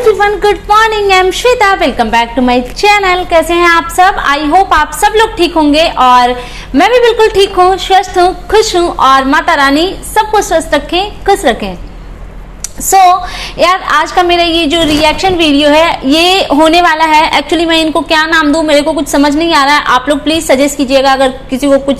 Everyone, good morning. I am Shweta, welcome back to my channel. कैसे हैं आप सब? आई होप आप सब लोग ठीक होंगे और मैं भी बिल्कुल ठीक हूँ, स्वस्थ हूँ, खुश हूँ और माता रानी सबको स्वस्थ रखें, खुश रखें। यार आज का मेरा ये जो रिएक्शन वीडियो है ये होने वाला है। एक्चुअली मैं इनको क्या नाम दूं मेरे को कुछ समझ नहीं आ रहा है। आप लोग प्लीज सजेस्ट कीजिएगा अगर किसी को कुछ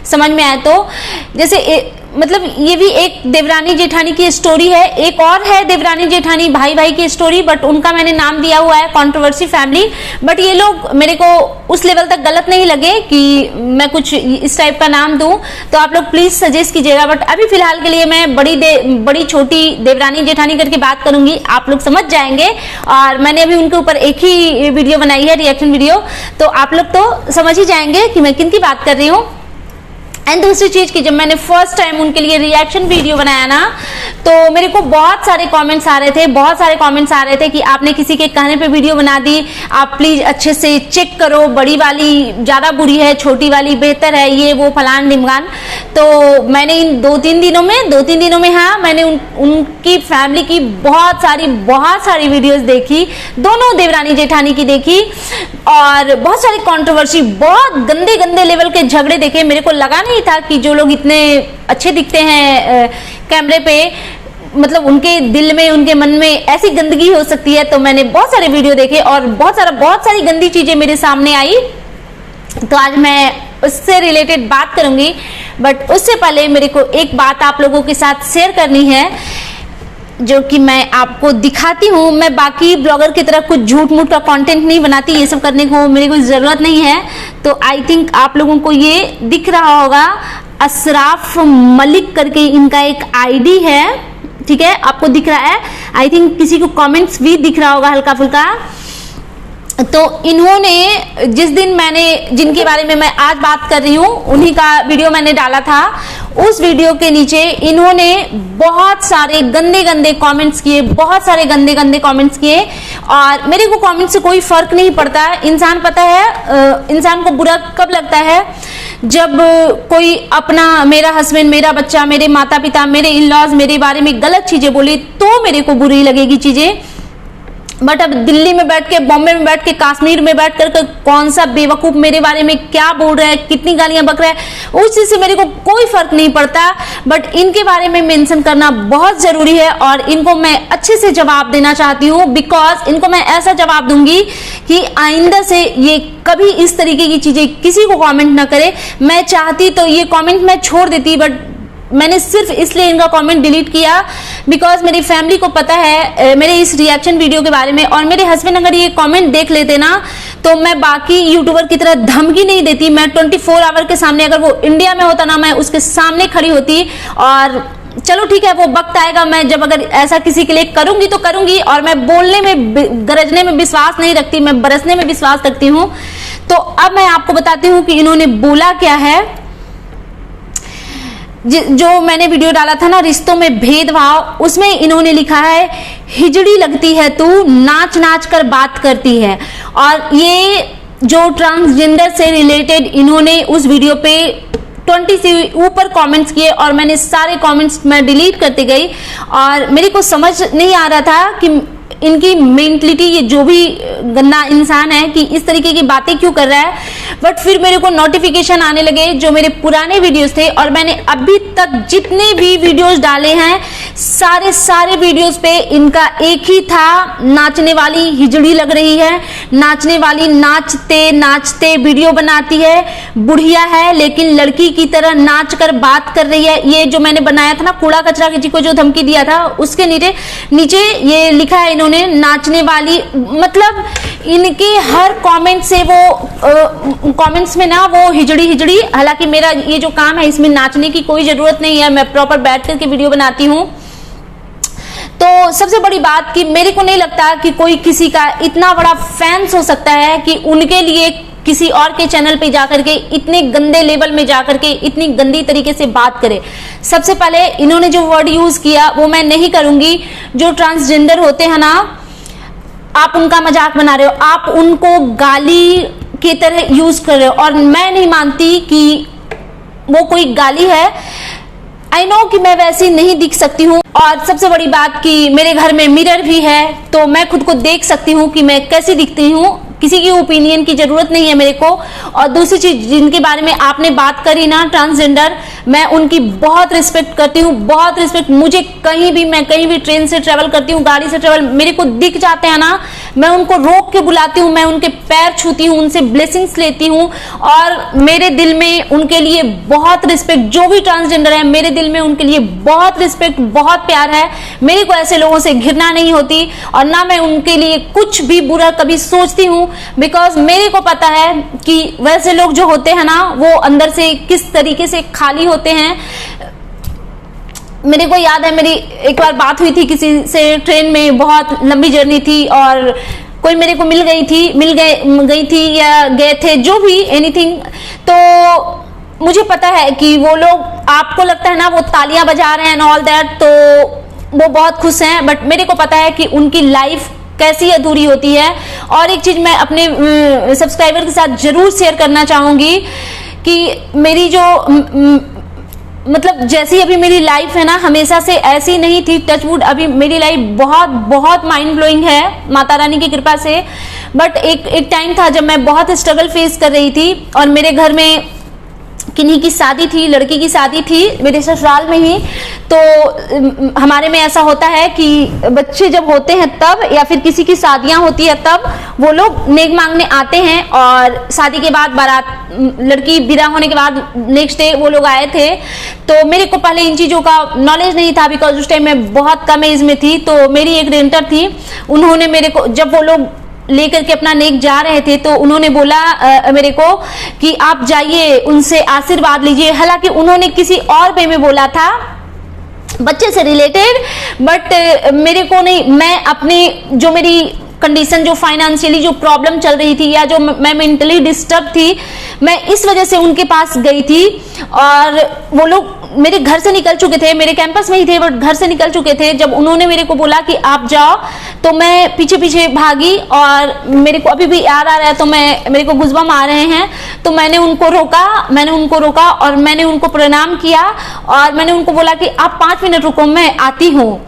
समझ में आए तो। जैसे मतलब ये भी एक देवरानी जेठानी की स्टोरी है, एक और है देवरानी जेठानी भाई भाई की स्टोरी, बट उनका मैंने नाम दिया हुआ है कंट्रोवर्सी फैमिली। बट ये लोग मेरे को उस लेवल तक गलत नहीं लगे कि मैं कुछ इस टाइप का नाम दूं, तो आप लोग प्लीज सजेस्ट कीजिएगा। बट अभी फिलहाल के लिए मैं बड़ी छोटी देवरानी जेठानी करके बात करूंगी, आप लोग समझ जाएंगे। और मैंने अभी उनके ऊपर एक ही वीडियो बनाई है, रिएक्शन वीडियो, तो आप लोग तो समझ ही जाएंगे कि मैं किन की बात कर रही हूँ। एंड दूसरी चीज की जब मैंने फर्स्ट टाइम उनके लिए रिएक्शन वीडियो बनाया ना, तो मेरे को बहुत सारे कमेंट्स आ रहे थे कि आपने किसी के कहने पे वीडियो बना दी, आप प्लीज अच्छे से चेक करो, बड़ी वाली ज्यादा बुरी है, छोटी वाली बेहतर है, ये वो फलान ढिमकान। तो मैंने इन दो तीन दिनों में हाँ मैंने उनकी फैमिली की बहुत सारी वीडियोस देखी, दोनों देवरानी जेठानी की देखी और बहुत सारी कंट्रोवर्सी, बहुत गंदे लेवल के झगड़े देखे। मेरे को लगा नहीं था कि जो लोग इतने अच्छे दिखते हैं कैमरे पे, मतलब उनके दिल में, उनके मन में ऐसी गंदगी हो सकती है। तो मैंने बहुत सारे वीडियो देखे और बहुत सारी गंदी चीजें मेरे सामने आई, तो आज मैं उससे रिलेटेड बात करूंगी। बट उससे पहले मेरे को एक बात आप लोगों के साथ शेयर करनी है जो कि मैं आपको दिखाती हूँ। मैं बाकी ब्लॉगर की तरह कुछ झूठ मूठ का कंटेंट नहीं बनाती, ये सब करने को मेरे को जरूरत नहीं है। तो आई थिंक आप लोगों को ये दिख रहा होगा, अशराफ मलिक करके इनका एक आईडी है, ठीक है, आपको दिख रहा है। आई थिंक किसी को कमेंट्स भी दिख रहा होगा हल्का फुल्का। तो इन्होंने जिस दिन जिनके बारे में मैं आज बात कर रही हूँ उन्हीं का वीडियो मैंने डाला था, उस वीडियो के नीचे इन्होंने बहुत सारे गंदे कमेंट्स किए और मेरे को कमेंट से कोई फर्क नहीं पड़ता। इंसान पता है इंसान को बुरा कब लगता है, जब कोई अपना, मेरा हस्बैंड, मेरा बच्चा, मेरे माता पिता, मेरे इन लॉज मेरे बारे में गलत चीजें बोले तो मेरे को बुरी लगेगी चीजें। बट अब दिल्ली में बैठ के, बॉम्बे में बैठ के, कश्मीर में बैठ कर कौन सा बेवकूफ मेरे बारे में क्या बोल रहा है, कितनी गालियां बक रहा है, उस चीज से मेरे को कोई फर्क नहीं पड़ता। बट इनके बारे में मेंशन करना बहुत जरूरी है और इनको मैं अच्छे से जवाब देना चाहती हूँ, बिकॉज इनको मैं ऐसा जवाब दूंगी कि आइंदा से ये कभी इस तरीके की चीजें किसी को कॉमेंट ना करे। मैं चाहती तो ये कॉमेंट मैं छोड़ देती, बट मैंने सिर्फ इसलिए इनका कमेंट डिलीट किया बिकॉज मेरी फैमिली को पता है मेरे इस रिएक्शन वीडियो के बारे में। और मेरे हस्बैंड अगर ये कमेंट देख लेते ना तो मैं बाकी यूट्यूबर की तरह धमकी नहीं देती। मैं 24 आवर के सामने, अगर वो इंडिया में होता ना, मैं उसके सामने खड़ी होती। और चलो ठीक है, वो वक्त आएगा, मैं जब अगर ऐसा किसी के लिए करूंगी तो करूंगी। और मैं बोलने में, गरजने में विश्वास नहीं रखती, मैं बरसने में विश्वास रखती हूँ। तो अब मैं आपको बताती हूँ कि इन्होंने बोला क्या है। जो मैंने वीडियो डाला था ना, रिश्तों में भेदभाव, उसमें इन्होंने लिखा है, हिजड़ी लगती है तू, नाच नाच कर बात करती है। और ये जो ट्रांसजेंडर से रिलेटेड इन्होंने उस वीडियो पे 20 से ऊपर कमेंट्स किए और मैंने सारे कमेंट्स मैं डिलीट करते गई। और मेरे को समझ नहीं आ रहा था कि इनकी मेंटलिटी, ये जो भी गंदा इंसान है, कि इस तरीके की बातें क्यों कर रहा है। बट फिर मेरे को नोटिफिकेशन आने लगे जो मेरे पुराने वीडियोस थे, और मैंने अभी तक जितने भी वीडियोस डाले हैं सारे वीडियोस पे इनका एक ही था, नाचने वाली हिजड़ी लग रही है, नाचने वाली नाचते नाचते वीडियो बनाती है, बुढ़िया है लेकिन लड़की की तरह नाच कर बात कर रही है। ये जो मैंने बनाया था ना, कूड़ा कचरा किसी को जो धमकी दिया था, उसके नीचे ये लिखा है इन्होंने, नाचने वाली। मतलब इनके हर कमेंट से वो कमेंट्स में ना वो हिजड़ी। हालांकि मेरा ये जो काम है इसमें नाचने की कोई जरूरत नहीं है, मैं प्रॉपर बैठ करके वीडियो बनाती हूँ। तो सबसे बड़ी बात कि मेरे को नहीं लगता कि कोई किसी का इतना बड़ा फैंस हो सकता है कि उनके लिए किसी और के चैनल पे जाकर के इतने गंदे लेवल में जाकर के इतनी गंदी तरीके से बात करे। सबसे पहले इन्होंने जो वर्ड यूज किया वो मैं नहीं करूंगी। जो ट्रांसजेंडर होते हैं ना, आप उनका मजाक बना रहे हो, आप उनको गाली की तरह यूज कर रहे हो, और मैं नहीं मानती कि वो कोई गाली है। आई नो कि मैं वैसी नहीं दिख सकती हूँ, और सबसे बड़ी बात कि मेरे घर में मिरर भी है, तो मैं खुद को देख सकती हूँ कि मैं कैसी दिखती हूँ। किसी की ओपिनियन की जरूरत नहीं है मेरे को। और दूसरी चीज जिनके बारे में आपने बात करी ना, ट्रांसजेंडर, मैं उनकी बहुत रिस्पेक्ट करती हूँ, बहुत रिस्पेक्ट। मुझे कहीं भी, मैं कहीं भी ट्रेन से ट्रेवल करती हूँ, गाड़ी से ट्रेवल, मेरे को दिख जाते हैं ना, मैं उनको रोक के बुलाती हूँ, मैं उनके पैर छूती हूँ, उनसे ब्लेसिंग्स लेती हूँ, और मेरे दिल में उनके लिए बहुत रिस्पेक्ट, जो भी ट्रांसजेंडर है मेरे दिल में उनके लिए बहुत रिस्पेक्ट, बहुत प्यार है। मेरे को ऐसे लोगों से घृणा नहीं होती, और ना मैं उनके लिए कुछ भी बुरा कभी सोचती हूँ, बिकॉज मेरे को पता है कि वैसे लोग जो होते हैं ना, वो अंदर से किस तरीके से खाली होते हैं। मेरे को याद है, मेरी एक बार बात हुई थी किसी से ट्रेन में, बहुत लंबी जर्नी थी, और कोई मेरे को मिल गई थी या गए थे, जो भी एनीथिंग, तो मुझे पता है कि वो लोग, आपको लगता है ना वो तालियां बजा रहे हैं एंड ऑल दैट, तो वो बहुत खुश हैं, बट मेरे को पता है कि उनकी लाइफ कैसी अधूरी होती है। और एक चीज मैं अपने सब्सक्राइबर के साथ जरूर शेयर करना चाहूंगी कि मेरी जो मतलब जैसी अभी मेरी लाइफ है ना, हमेशा से ऐसी नहीं थी, टचवुड, अभी मेरी लाइफ बहुत बहुत माइंड ब्लोइंग है माता रानी की कृपा से। बट एक टाइम था जब मैं बहुत स्ट्रगल फेस कर रही थी, और मेरे घर में किन्हीं की शादी थी, लड़की की शादी थी मेरे ससुराल में ही। तो हमारे में ऐसा होता है कि बच्चे जब होते हैं तब, या फिर किसी की शादियां होती है तब, वो लोग नेक मांगने आते हैं, और शादी के बाद बारात, लड़की विदा होने के बाद नेक्स्ट डे वो लोग आए थे। तो मेरे को पहले इन चीजों का नॉलेज नहीं था, बिकॉज उस टाइम मैं बहुत कम एज में थी। तो मेरी एक रेंटर थी, उन्होंने मेरे को, जब वो लोग लेकर के अपना नेक जा रहे थे, तो उन्होंने बोला मेरे को कि आप जाइए, उनसे आशीर्वाद लीजिए। हालांकि उन्होंने किसी और वे में बोला था, बच्चे से रिलेटेड, बट मेरे को नहीं, मैं अपनी जो मेरी कंडीशन, जो फाइनेंशियली जो प्रॉब्लम चल रही थी, या जो मैं मेंटली डिस्टर्ब थी, मैं इस वजह से उनके पास गई थी। और वो लोग मेरे घर से निकल चुके थे, मेरे कैंपस में ही थे, बट घर से निकल चुके थे। जब उन्होंने मेरे को बोला कि आप जाओ, तो मैं पीछे पीछे भागी, और मेरे को अभी भी याद आ रहा है, तो मेरे को गुज़बम आ रहे हैं। तो मैंने उनको रोका और मैंने उनको प्रणाम किया, और मैंने उनको बोला कि आप 5 मिनट रुको, मैं आती हूँ।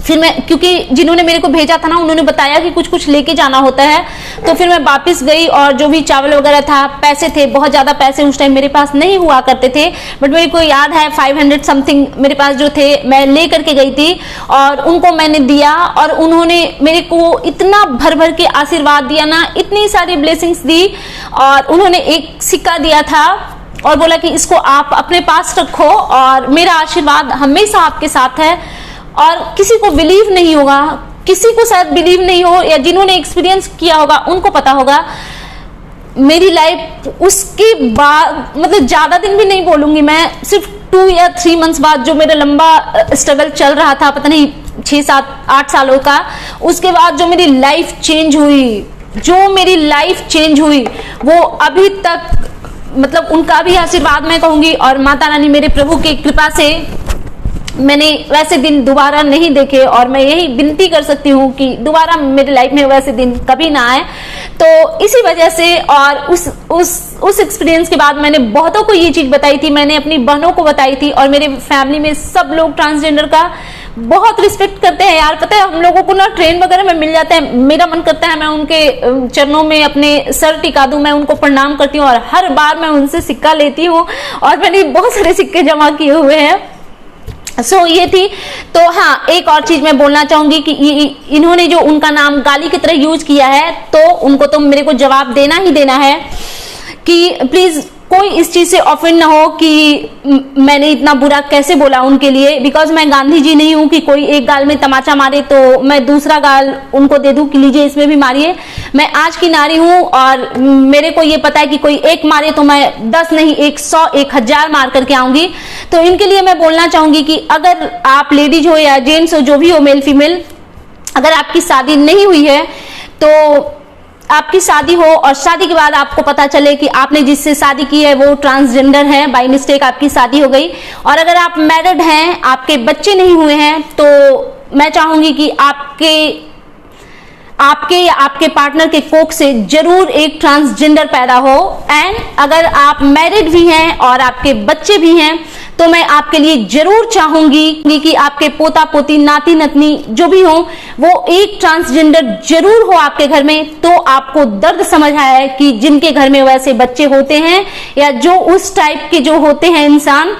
फिर मैं, क्योंकि जिन्होंने मेरे को भेजा था ना, उन्होंने बताया कि कुछ कुछ लेके जाना होता है, तो फिर मैं वापस गई, और जो भी चावल वगैरह था, पैसे थे, बहुत ज्यादा पैसे उस टाइम मेरे पास नहीं हुआ करते थे, बट मेरे को याद है 500 समथिंग मेरे पास जो थे, मैं ले करके गई थी, और उनको मैंने दिया। और उन्होंने मेरे को इतना भर भर के आशीर्वाद दिया ना, इतनी सारी ब्लेसिंग्स दी। और उन्होंने एक सिक्का दिया था और बोला कि इसको आप अपने पास रखो, और मेरा आशीर्वाद हमेशा आपके साथ है। और किसी को बिलीव नहीं होगा, किसी को शायद बिलीव नहीं हो, या जिन्होंने एक्सपीरियंस किया होगा उनको पता होगा। मेरी लाइफ उसके बाद, मतलब ज्यादा दिन भी नहीं बोलूंगी मैं, सिर्फ 2 या 3 मंथ्स बाद, जो मेरा लंबा स्ट्रगल चल रहा था, पता नहीं 6, 7, 8 सालों का, उसके बाद जो मेरी लाइफ चेंज हुई, वो अभी तक, मतलब उनका भी आशीर्वाद मैं कहूंगी, और माता रानी मेरे प्रभु की कृपा से मैंने वैसे दिन दोबारा नहीं देखे। और मैं यही विनती कर सकती हूँ कि दोबारा मेरी लाइफ में वैसे दिन कभी ना आए। तो इसी वजह से, और उस एक्सपीरियंस के बाद मैंने बहुतों को ये चीज बताई थी, मैंने अपनी बहनों को बताई थी, और मेरे फैमिली में सब लोग ट्रांसजेंडर का बहुत रिस्पेक्ट करते हैं यार। पता है, हम लोगों को ना ट्रेन वगैरह में मिल जाते हैं, मेरा मन करता है मैं उनके चरणों में अपने सर टिका दूं, मैं उनको प्रणाम करती हूँ, और हर बार मैं उनसे सिक्का लेती हूँ, और मैंने बहुत सारे सिक्के जमा किए हुए हैं। ये थी। तो हाँ, एक और चीज मैं बोलना चाहूंगी कि इन्होंने जो उनका नाम गाली की तरह यूज किया है, तो उनको तो मेरे को जवाब देना ही देना है कि प्लीज कोई इस चीज से ऑफेंड ना हो कि मैंने इतना बुरा कैसे बोला उनके लिए। बिकॉज मैं गांधी जी नहीं हूं कि कोई एक गाल में तमाचा मारे तो मैं दूसरा गाल उनको दे दूं कि लीजिए इसमें भी मारिए। मैं आज की नारी हूं, और मेरे को ये पता है कि कोई एक मारे तो मैं 10 नहीं 100 1000 मार करके आऊंगी। तो इनके लिए मैं बोलना चाहूंगी कि अगर आप लेडीज हो या जेंट्स हो, जो भी हो, मेल फीमेल, अगर आपकी शादी नहीं हुई है, तो आपकी शादी हो और शादी के बाद आपको पता चले कि आपने जिससे शादी की है वो ट्रांसजेंडर है, बाय मिस्टेक आपकी शादी हो गई, और अगर आप मैरिड हैं, आपके बच्चे नहीं हुए हैं, तो मैं चाहूंगी कि आपके या आपके पार्टनर के कोख से जरूर एक ट्रांसजेंडर पैदा हो। एंड अगर आप मैरिड भी हैं और आपके बच्चे भी हैं, तो मैं आपके लिए जरूर चाहूंगी कि आपके पोता पोती नाती नतनी जो भी हो वो एक ट्रांसजेंडर जरूर हो आपके घर में, तो आपको दर्द समझ आया है कि जिनके घर में वैसे बच्चे होते हैं या जो उस टाइप के जो होते हैं इंसान,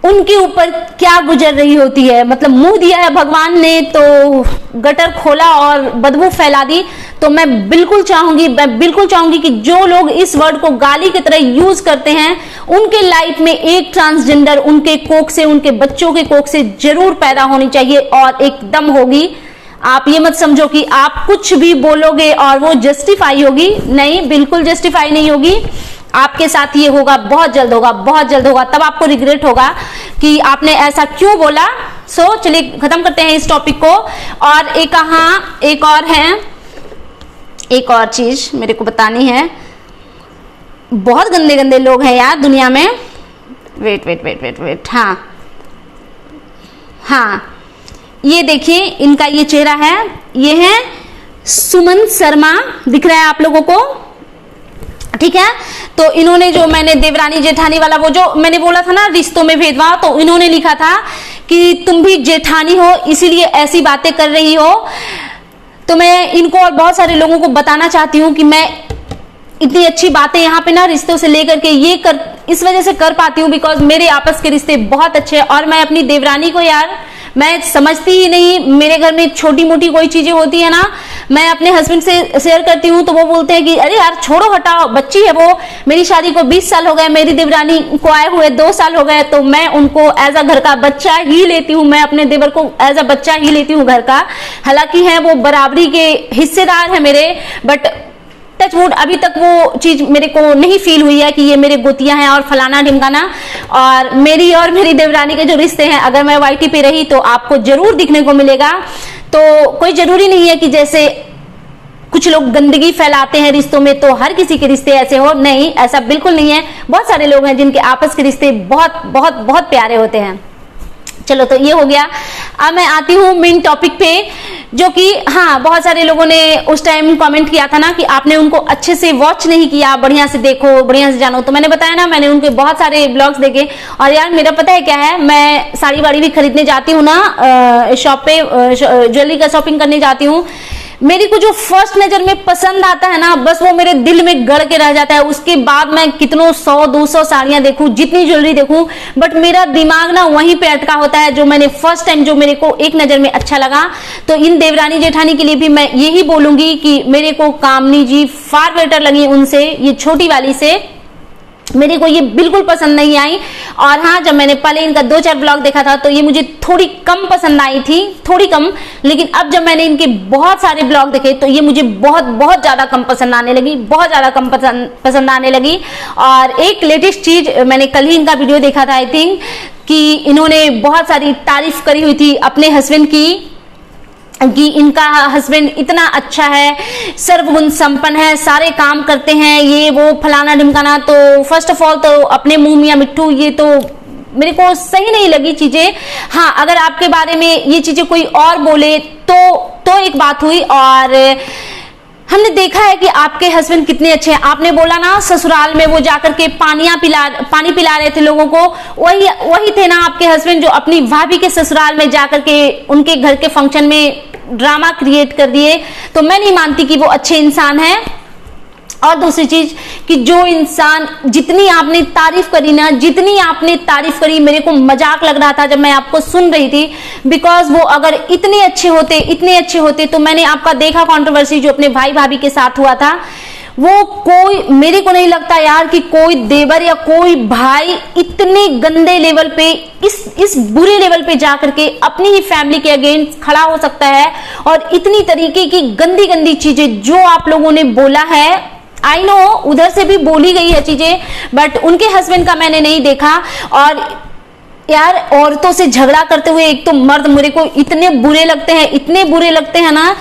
उनके ऊपर क्या गुजर रही होती है। मतलब मुंह दिया है भगवान ने तो गटर खोला और बदबू फैला दी। तो मैं बिल्कुल चाहूंगी कि जो लोग इस वर्ड को गाली की तरह यूज करते हैं, उनके लाइफ में एक ट्रांसजेंडर उनके कोख से, उनके बच्चों के कोख से जरूर पैदा होनी चाहिए और एकदम होगी। आप ये मत समझो कि आप कुछ भी बोलोगे और वो जस्टिफाई होगी, नहीं, बिल्कुल जस्टिफाई नहीं होगी। आपके साथ ये होगा, बहुत जल्द होगा, बहुत जल्द होगा। तब आपको रिग्रेट होगा कि आपने ऐसा क्यों बोला। सो चलिए खत्म करते हैं इस टॉपिक को। और एक और चीज मेरे को बतानी है। बहुत गंदे गंदे लोग हैं यार दुनिया में। वेट, हाँ, ये देखिए इनका ये चेहरा है, ये है सुमन शर्मा, दिख रहा है आप लोगों को, ठीक है। तो इन्होंने जो मैंने देवरानी जेठानी वाला वो जो मैंने बोला था ना रिश्तों में भेदभाव, तो इन्होंने लिखा था कि तुम भी जेठानी हो इसीलिए ऐसी बातें कर रही हो। तो मैं इनको और बहुत सारे लोगों को बताना चाहती हूँ कि मैं इतनी अच्छी बातें यहाँ पे ना रिश्तों से लेकर के इस वजह से कर पाती हूँ बिकॉज मेरे आपस के रिश्ते बहुत अच्छे हैं। और मैं अपनी देवरानी को यार मैं समझती ही नहीं। मेरे घर में छोटी मोटी कोई चीजें होती है ना, मैं अपने हस्बैंड से शेयर करती हूँ तो वो बोलते हैं कि अरे यार छोड़ो, हटाओ, बच्ची है वो। मेरी शादी को 20 साल हो गए, मेरी देवरानी को आए हुए 2 साल हो गए, तो मैं उनको एज अ घर का बच्चा ही लेती हूँ। मैं अपने देवर को एज अ बच्चा ही लेती हूँ घर का। हालांकि है वो बराबरी के हिस्सेदार है मेरे, बट टचवुड अभी तक वो चीज मेरे को नहीं फील हुई है कि ये मेरे गोतियां हैं और फलाना ढिमकाना। और मेरी देवरानी के जो रिश्ते हैं, अगर मैं वाईटी पे रही तो आपको जरूर दिखने को मिलेगा। तो कोई जरूरी नहीं है कि जैसे कुछ लोग गंदगी फैलाते हैं रिश्तों में तो हर किसी के रिश्ते ऐसे हो, नहीं, ऐसा बिल्कुल नहीं है। बहुत सारे लोग हैं जिनके आपस के रिश्ते बहुत बहुत बहुत प्यारे होते हैं। चलो तो ये हो गया। अब मैं आती हूँ मेन टॉपिक पे, जो कि हाँ, बहुत सारे लोगों ने उस टाइम कमेंट किया था ना कि आपने उनको अच्छे से वॉच नहीं किया, बढ़िया से देखो, बढ़िया से जानो। तो मैंने बताया ना, मैंने उनके बहुत सारे ब्लॉग्स देखे। और यार मेरा पता है क्या है, मैं साड़ी वाड़ी भी खरीदने जाती हूँ ना, शॉप पे ज्वेलरी का शॉपिंग करने जाती हूँ। मेरी को जो फर्स्ट नजर में पसंद आता है ना, बस वो मेरे दिल में गड़ के रह जाता है। उसके बाद मैं कितनों 100-200 साड़ियां देखूं, जितनी ज्वेलरी देखूं, बट मेरा दिमाग ना वहीं पे अटका होता है जो मैंने फर्स्ट टाइम जो मेरे को एक नजर में अच्छा लगा। तो इन देवरानी जेठानी के लिए भी मैं यही बोलूंगी कि मेरे को कामनी जी फार बेटर लगी उनसे, ये छोटी वाली से। मेरे को ये बिल्कुल पसंद नहीं आई। और हाँ, जब मैंने पहले इनका 2-4 ब्लॉग देखा था तो ये मुझे थोड़ी कम पसंद आई थी, थोड़ी कम। लेकिन अब जब मैंने इनके बहुत सारे ब्लॉग देखे तो ये मुझे बहुत बहुत ज्यादा कम पसंद आने लगी, बहुत ज्यादा कम पसंद आने लगी। और एक लेटेस्ट चीज, मैंने कल ही इनका वीडियो देखा था आई थिंक, कि इन्होंने बहुत सारी तारीफ करी हुई थी अपने हस्बैंड की, कि इनका हस्बैंड इतना अच्छा है, सर्वगुण संपन्न है, सारे काम करते हैं, ये वो फलाना ढिमकाना। तो फर्स्ट ऑफ ऑल तो अपने मुंह मियां मिट्ठू, ये तो मेरे को सही नहीं लगी चीजें। हाँ, अगर आपके बारे में ये चीजें कोई और बोले तो एक बात हुई। और हमने देखा है कि आपके हस्बैंड कितने अच्छे हैं। आपने बोला ना ससुराल में वो जाकर के पानी पिला रहे थे लोगों को, वही थे ना आपके हस्बैंड जो अपनी भाभी के ससुराल में जाकर के उनके घर के फंक्शन में ड्रामा क्रिएट कर दिए। तो मैं नहीं मानती कि वो अच्छे इंसान हैं। और दूसरी चीज कि जो इंसान, जितनी आपने तारीफ करी ना, जितनी आपने तारीफ करी, मेरे को मजाक लग रहा था जब मैं आपको सुन रही थी। बिकॉज वो अगर इतने अच्छे होते तो मैंने आपका देखा कंट्रोवर्सी जो अपने भाई भाभी के साथ हुआ था, वो कोई, मेरे को नहीं लगता यार कि कोई देवर या कोई भाई इतने गंदे लेवल पे, इस बुरे लेवल पे जाकर के अपनी ही फैमिली के अगेंस्ट खड़ा हो सकता है। और इतनी तरीके की गंदी गंदी चीजें जो आप लोगों ने बोला है, आई नो उधर से भी बोली गई है चीजें, बट उनके हस्बैंड का मैंने नहीं देखा। और यार औरतों से झगड़ा करते हुए एक तो मर्द मेरे को इतने बुरे लगते हैं ना।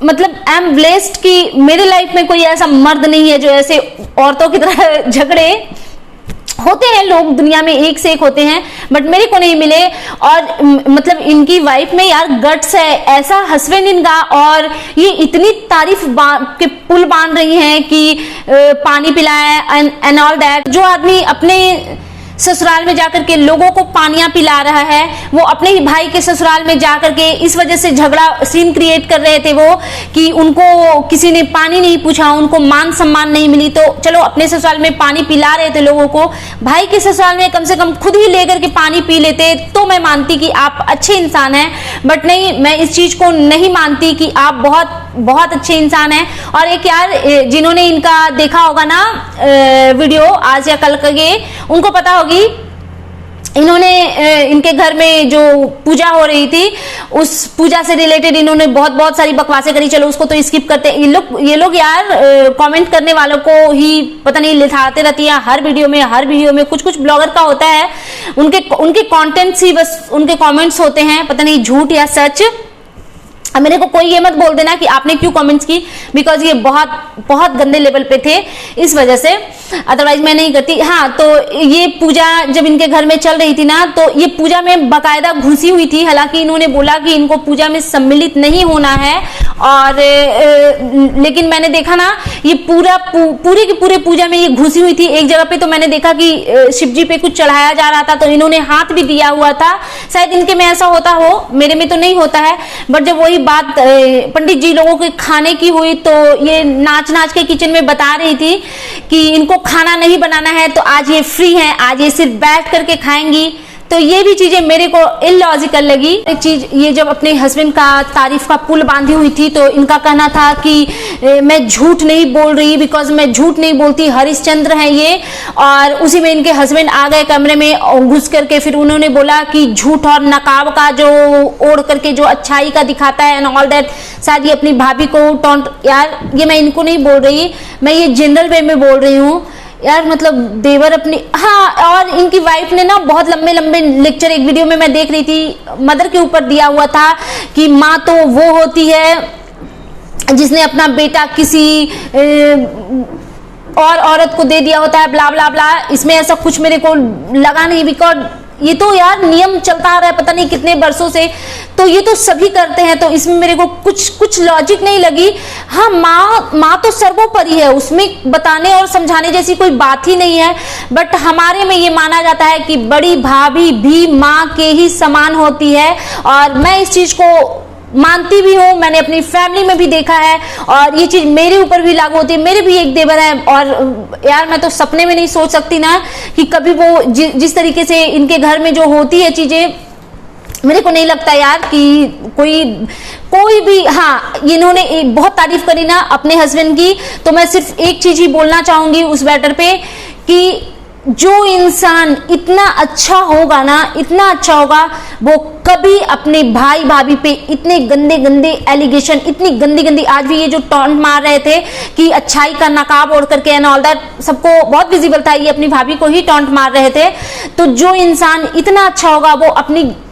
मतलब आई एम ब्लेस्ड कि मेरे लाइफ में कोई ऐसा मर्द नहीं है जो ऐसे औरतों की तरह झगड़े। होते हैं लोग दुनिया में, एक से एक होते हैं, बट मेरे को नहीं मिले। और मतलब इनकी वाइफ में यार गट्स है, ऐसा हस्बैंड इनका, और ये इतनी तारीफ के पुल बांध रही हैं कि पानी पिलाए एंड ऑल दैट। जो आदमी अपने ससुराल में जाकर के लोगों को पानियां पिला रहा है, वो अपने ही भाई के ससुराल में जाकर के इस वजह से झगड़ा सीन क्रिएट कर रहे थे वो कि उनको किसी ने पानी नहीं पूछा, उनको मान सम्मान नहीं मिली, तो चलो अपने ससुराल में पानी पिला रहे थे लोगों को, भाई के ससुराल में कम से कम खुद ही लेकर के पानी पी लेते तो मैं मानती कि आप अच्छे इंसान हैं। बट नहीं, मैं इस चीज को नहीं मानती कि आप बहुत बहुत अच्छे इंसान हैं। और एक यार जिन्होंने इनका देखा होगा ना वीडियो आज या कल के, उनको पता होगी इन्होंने इनके घर में जो पूजा हो रही थी उस पूजा से रिलेटेड इन्होंने बहुत सारी बकवासें करी। चलो उसको तो स्किप करते हैं। ये लोग यार कमेंट करने वालों को ही पता नहीं लिखाते रहती है हर वीडियो में। कुछ ब्लॉगर का होता है, उनके कंटेंट्स ही बस उनके कमेंट्स होते हैं, पता नहीं झूठ या सच। अब मेरे को कोई ये मत बोल देना कि आपने क्यों कमेंट्स की, बिकॉज ये बहुत गंदे लेवल पे थे इस वजह से, अदरवाइज मैं नहीं करती। हाँ, तो ये पूजा जब इनके घर में चल रही थी ना, तो ये पूजा में बकायदा घुसी हुई थी। हालांकि इन्होंने बोला कि इनको पूजा में सम्मिलित नहीं होना है, और लेकिन मैंने देखा ना ये पूरे की पूरे पूजा में ये घुसी हुई थी। एक जगह पे तो मैंने देखा कि शिव जी पे कुछ चढ़ाया जा रहा था तो इन्होंने हाथ भी दिया हुआ था। शायद इनके में ऐसा होता हो, मेरे में तो नहीं होता है। बट जब वही बात पंडित जी लोगों के खाने की हुई तो ये नाच के किचन में बता रही थी कि इनको खाना नहीं बनाना है, तो आज ये फ्री हैं, आज ये सिर्फ बैठ करके खाएंगी। तो ये भी चीजें मेरे को इलॉजिकल लगी। एक चीज, ये जब अपने हस्बैंड का तारीफ का पुल बांधी हुई थी तो इनका कहना था कि मैं झूठ नहीं बोल रही, बिकॉज मैं झूठ नहीं बोलती, हरिश्चंद्र है ये। और उसी में इनके हस्बैंड आ गए कमरे में और घुस करके फिर उन्होंने बोला कि झूठ और नकाब का जो ओढ़ करके जो अच्छाई का दिखाता है एंड ऑल दैट, शायद ये अपनी भाभी को टॉन्ट। यार ये मैं इनको नहीं बोल रही, मैं ये जनरल वे में बोल रही हूँ यार। मतलब देवर अपनी, हाँ, और इनकी वाइफ ने ना बहुत लंबे लेक्चर एक वीडियो में मैं देख रही थी, मदर के ऊपर दिया हुआ था कि माँ तो वो होती है जिसने अपना बेटा किसी और औरत को दे दिया होता है, ब्ला ब्ला ब्ला। इसमें ऐसा कुछ मेरे को लगा नहीं, बिकॉज ये तो यार नियम चलता आ रहा है पता नहीं कितने वर्षों से, तो ये तो सभी करते हैं, तो इसमें मेरे को कुछ लॉजिक नहीं लगी। हाँ, माँ तो सर्वोपरि है, उसमें बताने और समझाने जैसी कोई बात ही नहीं है। बट हमारे में ये माना जाता है कि बड़ी भाभी भी माँ के ही समान होती है, और मैं इस चीज को मानती भी हूँ। मैंने अपनी फैमिली में भी देखा है और ये चीज मेरे ऊपर भी लागू होती है। मेरे भी एक देवर है, और यार मैं तो सपने में नहीं सोच सकती ना कि कभी वो जिस तरीके से इनके घर में जो होती है चीजें, मेरे को नहीं लगता यार कि कोई भी। हाँ, इन्होंने बहुत तारीफ करी ना अपने हस्बैंड की, तो मैं सिर्फ एक चीज ही बोलना चाहूंगी उस मैटर पे कि जो इंसान इतना अच्छा होगा ना, इतना अच्छा होगा, वो कभी अपने भाई भाभी पे इतने गंदे एलिगेशन, इतनी गंदी आज भी ये जो टॉन्ट मार रहे थे कि अच्छाई का नकाब ओढ़ करके एंड ऑल दैट, सबको बहुत विजिबल था, ये अपनी भाभी को ही टॉन्ट मार रहे थे। तो जो इंसान इतना अच्छा होगा वो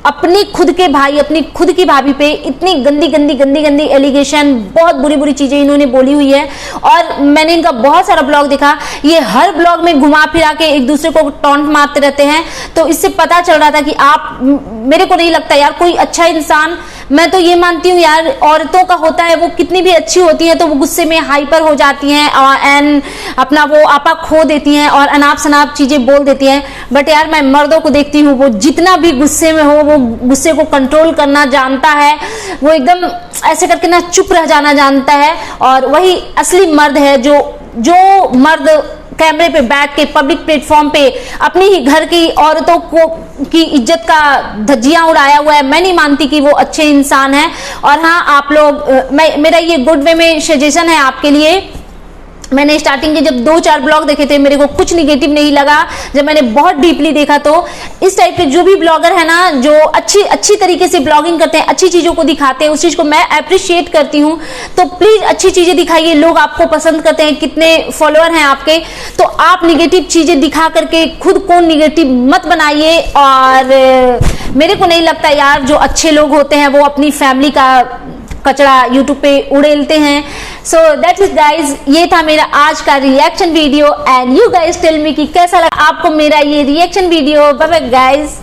अपनी खुद के भाई, अपनी खुद की भाभी पे इतनी गंदी एलिगेशन, बहुत बुरी चीजें इन्होंने बोली हुई है। और मैंने इनका बहुत सारा ब्लॉग देखा, ये हर ब्लॉग में घुमा फिरा के एक दूसरे को टॉन्ट मारते रहते हैं। तो इससे पता चल रहा था कि आप, मेरे को नहीं लगता यार कोई अच्छा इंसान। मैं तो ये मानती हूँ यार, औरतों का होता है वो कितनी भी अच्छी होती है तो वो गुस्से में हाइपर हो जाती हैं एंड अपना वो आपा खो देती हैं और अनाप शनाप चीजें बोल देती हैं। बट यार मैं मर्दों को देखती हूँ, वो जितना भी गुस्से में हो वो गुस्से को कंट्रोल करना जानता है, वो एकदम ऐसे करके ना चुप रह जाना जानता है। और वही असली मर्द है, जो मर्द कैमरे पे बैठ के पब्लिक प्लेटफॉर्म पे अपनी ही घर की औरतों की इज्जत का धज्जियां उड़ाया हुआ है, मैं नहीं मानती कि वो अच्छे इंसान है। और हाँ, आप लोग, मेरा ये गुड वे में सजेशन है आपके लिए। मैंने स्टार्टिंग के जब 2-4 ब्लॉग देखे थे, मेरे को कुछ निगेटिव नहीं लगा। जब मैंने बहुत डीपली देखा तो इस टाइप के जो भी ब्लॉगर है ना, जो अच्छी तरीके से ब्लॉगिंग करते हैं, अच्छी चीजों को दिखाते हैं, उस चीज को मैं अप्रिशिएट करती हूँ। तो प्लीज अच्छी चीजें दिखाइए, लोग आपको पसंद करते हैं, कितने फॉलोअर हैं आपके। तो आप निगेटिव चीजें दिखा करके खुद को निगेटिव मत बनाइए। और मेरे को नहीं लगता यार जो अच्छे लोग होते हैं वो अपनी फैमिली का कचरा यूट्यूब पे उड़ेलते हैं। सो दैट इज गाइज, ये था मेरा आज का reaction video and you guys tell me कि कैसा लगा आपको मेरा ये reaction video. Bye bye guys.